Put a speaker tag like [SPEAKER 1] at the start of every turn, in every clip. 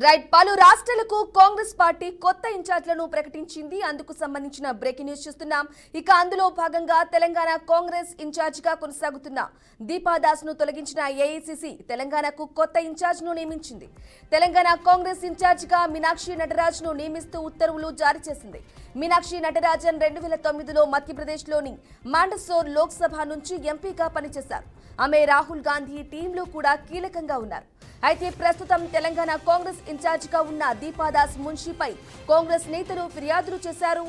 [SPEAKER 1] Right పలు రాష్ట్రాలకు Congress party కొత్త ఇన్ఛార్జ్లను ప్రకటించింది. అందుకు సంబంధించిన బ్రేకింగ్ న్యూస్ చూస్తున్నాం. ఇక అందులో భాగంగా తెలంగాణ కాంగ్రెస్ ఇన్ఛార్జిగా కొనసాగుతున్న దీపాదాస్ ను తొలగించిన ఏఐసీసీ తెలంగాణకు కొత్త ఇన్ఛార్జ్ను నియమించింది. తెలంగాణ కాంగ్రెస్ ఇన్ఛార్జిగా మీనాక్షి నటరాజ్ను నియమిస్తూ ఉత్తర్వులు జారీ చేసింది. మీనాక్షి నటరాజన్ 2009లో మధ్యప్రదేశ్లోని మాండసోర్ లోక్సభ నుంచి ఎంపీగా పనిచేశారు. ఆమె రాహుల్ గాంధీ టీంలో కూడా కీలకంగా ఉన్నారు. అయితే ప్రస్తుతం తెలంగాణ కాంగ్రెస్ ఇన్ఛార్జిగా ఉన్న దీపాదాస్ మున్షిపై కాంగ్రెస్ నేతలు ఫిర్యాదులు చేశారు.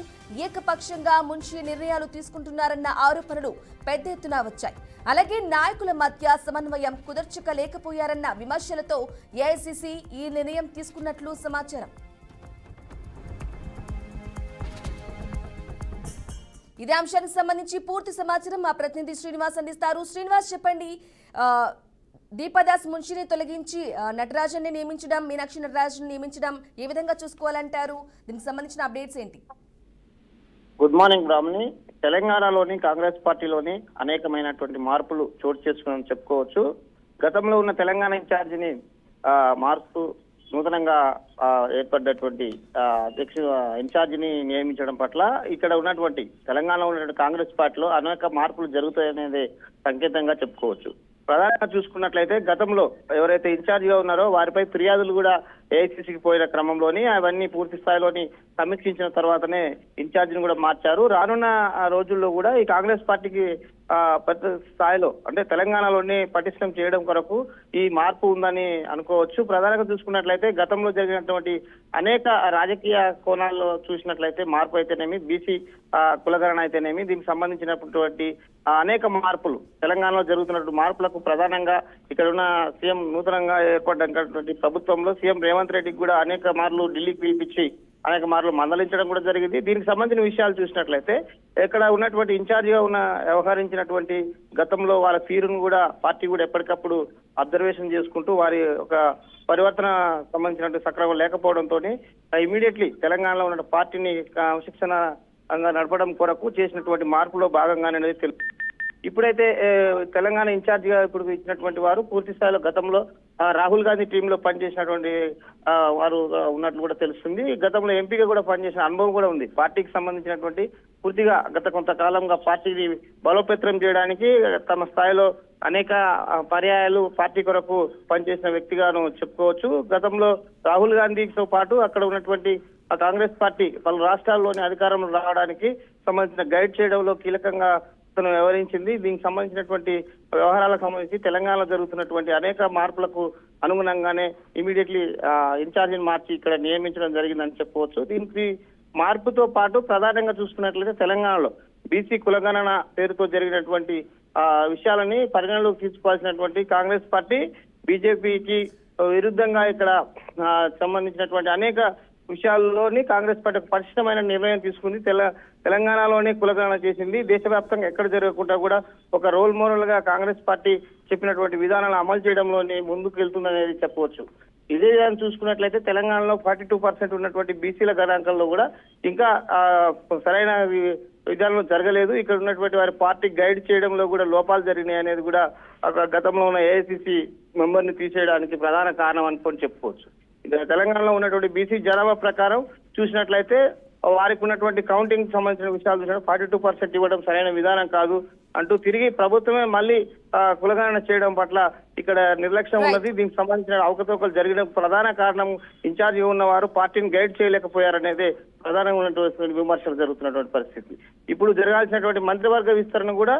[SPEAKER 1] ఏకపక్షంగా మున్షి నిర్ణయాలు తీసుకుంటున్నారన్న ఆరోపణలు పెద్ద ఎత్తున వచ్చాయి. అలాగే నాయకుల మధ్య సమన్వయం కుదర్చకలేకపోయారన్న విమర్శలతో ఏఐసీసీ ఈ నిర్ణయం తీసుకున్నట్లు సమాచారం. ఇదే అంశానికి సంబంధించి పూర్తి సమాచారం మా ప్రతినిధి శ్రీనివాస్ అందిస్తారు. శ్రీనివాస్, చెప్పండి. దీపాదాస్ మున్షిని తొలగించి నటరాజన్ ని నియమించడం, మీనాక్షి నటరాజన్ నియమించడం ఏ విధంగా చూసుకోవాలంటారు? దీనికి సంబంధించిన అప్డేట్స్ ఏంటి?
[SPEAKER 2] గుడ్ మార్నింగ్ బ్రాహ్మణి. తెలంగాణలోని కాంగ్రెస్ పార్టీలోని అనేకమైనటువంటి మార్పులు చోటు చేసుకుని చెప్పుకోవచ్చు. గతంలో ఉన్న తెలంగాణ ఇన్ఛార్జిని మార్పు నూతనంగా ఏర్పడ్డటువంటి ఇన్ఛార్జిని నియమించడం పట్ల ఇక్కడ ఉన్నటువంటి తెలంగాణలో ఉన్నటువంటి కాంగ్రెస్ పార్టీలో అనేక మార్పులు జరుగుతాయనేది సంకేతంగా చెప్పుకోవచ్చు. ప్రధానంగా చూసుకున్నట్లయితే గతంలో ఎవరైతే ఇన్ఛార్జిగా ఉన్నారో వారిపై ఫిర్యాదులు కూడా ఏఐసీసీకి పోయిన క్రమంలోని అవన్నీ పూర్తి స్థాయిలోని సమీక్షించిన తర్వాతనే ఇన్ఛార్జిని కూడా మార్చారు. రానున్న రోజుల్లో కూడా ఈ కాంగ్రెస్ పార్టీకి పెద్ద స్థాయిలో అంటే తెలంగాణలోని పటిష్టం చేయడం కొరకు ఈ మార్పు ఉందని అనుకోవచ్చు. ప్రధానంగా చూసుకున్నట్లయితే గతంలో జరిగినటువంటి అనేక రాజకీయ కోణాల్లో చూసినట్లయితే మార్పు అయితేనేమి, బీసీ కులగణన అయితేనేమి, దీనికి సంబంధించినటువంటి అనేక మార్పులు తెలంగాణలో జరుగుతున్నటువంటి మార్పులకు ప్రధానంగా ఇక్కడ ఉన్న సీఎం నూతనంగా ఏర్పడినటువంటి ప్రభుత్వంలో సీఎం రేవంత్ రెడ్డికి కూడా అనేక మార్లు ఢిల్లీకి పిలిపించి అనేక మార్లు మందలించడం కూడా జరిగింది. దీనికి సంబంధించిన విషయాలు చూసినట్లయితే ఇక్కడ ఉన్నటువంటి ఇన్ఛార్జిగా ఉన్న వ్యవహరించినటువంటి గతంలో వాళ్ళ తీరును కూడా పార్టీ కూడా ఎప్పటికప్పుడు అబ్జర్వేషన్ చేసుకుంటూ వారి ఒక పరివర్తన సంబంధించినటువంటి సక్రమం లేకపోవడంతో ఇమీడియట్లీ తెలంగాణలో ఉన్న పార్టీని శిక్షణ నడపడం కొరకు చేసినటువంటి మార్పులో భాగంగానే అనేది తెలుసు. ఇప్పుడైతే తెలంగాణ ఇన్ఛార్జిగా ఇప్పుడు ఇచ్చినటువంటి వారు పూర్తి స్థాయిలో గతంలో రాహుల్ గాంధీ టీంలో పనిచేసినటువంటి వారు ఉన్నట్లు కూడా తెలుస్తుంది. గతంలో ఎంపీగా కూడా పనిచేసిన అనుభవం కూడా ఉంది. పార్టీకి సంబంధించినటువంటి పూర్తిగా గత కొంతకాలంగా పార్టీని బలోపేతం చేయడానికి తమ స్థాయిలో అనేక పర్యాయాలు పార్టీ కొరకు పనిచేసిన వ్యక్తిగాను చెప్పుకోవచ్చు. గతంలో రాహుల్ గాంధీతో పాటు అక్కడ ఉన్నటువంటి కాంగ్రెస్ పార్టీ పలు రాష్ట్రాల్లోని అధికారంలో రావడానికి సంబంధించిన గైడ్ చేయడంలో కీలకంగా తను వ్యవహరించింది. దీనికి సంబంధించినటువంటి వ్యవహారాలకు సంబంధించి తెలంగాణలో జరుగుతున్నటువంటి అనేక మార్పులకు అనుగుణంగానే ఇమీడియట్లీ ఇన్ఛార్జిని మార్చి ఇక్కడ నియమించడం జరిగిందని చెప్పుకోవచ్చు. దీనికి మార్పుతో పాటు ప్రధానంగా చూసుకున్నట్లయితే తెలంగాణలో బీసీ కులగణన పేరుతో జరిగినటువంటి విషయాలని పరిగణలోకి తీసుకోవాల్సినటువంటి కాంగ్రెస్ పార్టీ బీజేపీకి విరుద్ధంగా ఇక్కడ సంబంధించినటువంటి అనేక విషయాల్లోని కాంగ్రెస్ పార్టీ పరిష్టమైన నిర్ణయం తీసుకుంది. తెలంగాణలోనే కులగణన చేసింది. దేశవ్యాప్తంగా ఎక్కడ జరగకుండా కూడా ఒక రోల్ మోడల్ గా కాంగ్రెస్ పార్టీ చెప్పినటువంటి విధానాలను అమలు చేయడంలోనే ముందుకు వెళ్తుందనేది చెప్పవచ్చు. ఇదే విధానం చూసుకున్నట్లయితే తెలంగాణలో 42% ఉన్నటువంటి బీసీల గణాంకంలో కూడా ఇంకా సరైన విధానంలో జరగలేదు. ఇక్కడ ఉన్నటువంటి వారి పార్టీ గైడ్ చేయడంలో కూడా లోపాలు జరిగినాయి అనేది కూడా గతంలో ఉన్న ఏఐసీసీ మెంబర్ని తీసేయడానికి ప్రధాన కారణం అనుకొని చెప్పుకోవచ్చు. తెలంగాణలో ఉన్నటువంటి బీసీ జనాభా ప్రకారం చూసినట్లయితే వారికి ఉన్నటువంటి కౌంటింగ్ సంబంధించిన విషయాలు చూసినట్టు 42% ఇవ్వడం సరైన విధానం కాదు అంటూ తిరిగి ప్రభుత్వమే మళ్ళీ కులగణన చేయడం పట్ల ఇక్కడ నిర్లక్ష్యం ఉన్నది. దీనికి సంబంధించిన అవకతవకలు జరిగిన ప్రధాన కారణం ఇన్ఛార్జి ఉన్నవారు పార్టీని గైడ్ చేయలేకపోయారనేదే ప్రధానంగా ఉన్నటువంటి విమర్శలు జరుగుతున్నటువంటి పరిస్థితి. ఇప్పుడు జరగాల్సినటువంటి మంత్రివర్గ విస్తరణ కూడా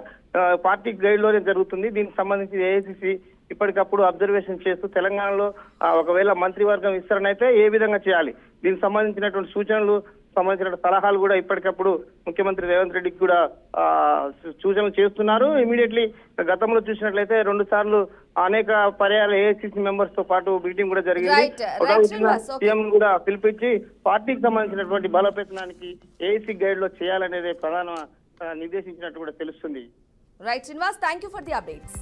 [SPEAKER 2] పార్టీ గైడ్ లోనే జరుగుతుంది. దీనికి సంబంధించి ఏఐసీసీ ఇప్పటికప్పుడు అబ్జర్వేషన్ చేస్తూ తెలంగాణలో ఒకవేళ మంత్రివర్గం విస్తరణ అయితే ఏ విధంగా చేయాలి, దీనికి సంబంధించినటువంటి సూచనలు సంబంధించిన సలహాలు కూడా ఇప్పటికప్పుడు ముఖ్యమంత్రి రేవంత్ రెడ్డికి కూడా సూచనలు చేస్తున్నారు. ఇమీడియట్లీ గతంలో చూసినట్లయితే 2 సార్లు అనేక పర్యాలు ఏఐసీసీ మెంబర్స్ తో పాటు మీటింగ్ కూడా జరిగింది. సీఎం కూడా పిలిపించి పార్టీకి సంబంధించినటువంటి బలోపేతనానికి ఏఐసీ గైడ్ లో చేయాలనేది ప్రధాన నిర్దేశించినట్టు కూడా తెలుస్తుంది.
[SPEAKER 1] Right Srinivas, thank you for the updates.